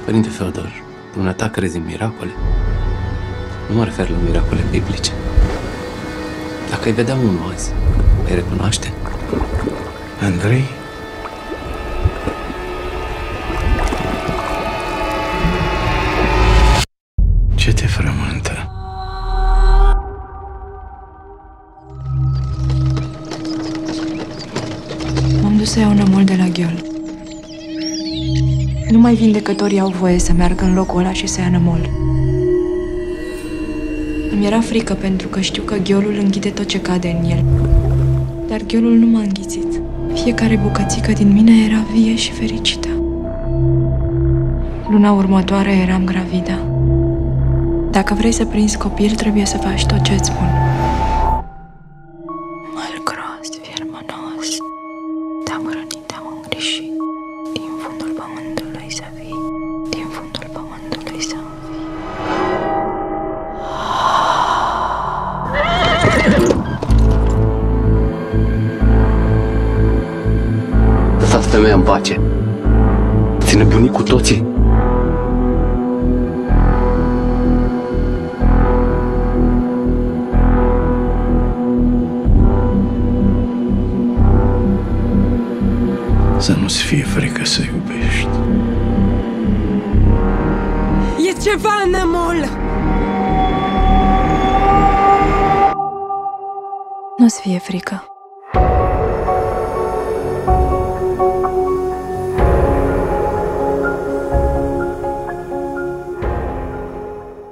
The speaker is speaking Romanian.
Părinte Feodor, dumneata crezi în miracole? Nu mă refer la miracole biblice. Dacă îi vedea unul azi, îi recunoaște? Andrei? Ce te frământă? M-am dus să iau nămol de la gheol. Numai vindecătorii au voie să meargă în locul ăla și să ia nămol. Îmi era frică pentru că știu că gheolul înghite tot ce cade în el. Dar gheolul nu m-a înghițit. Fiecare bucățică din mine era vie și fericită. Luna următoare eram gravidă. Dacă vrei să prinzi copil, trebuie să faci tot ce-ți spun. Măl gros, fiermănos, te-am hrănit, te-am îngrijit. Din fundul pământului să vii, din fundul pământului să învii. Lăsați femeia în pace. Ați nebunit cu toții. Să nu-ți fie frică să iubești. E ceva în nămol! Nu-ți fie frică.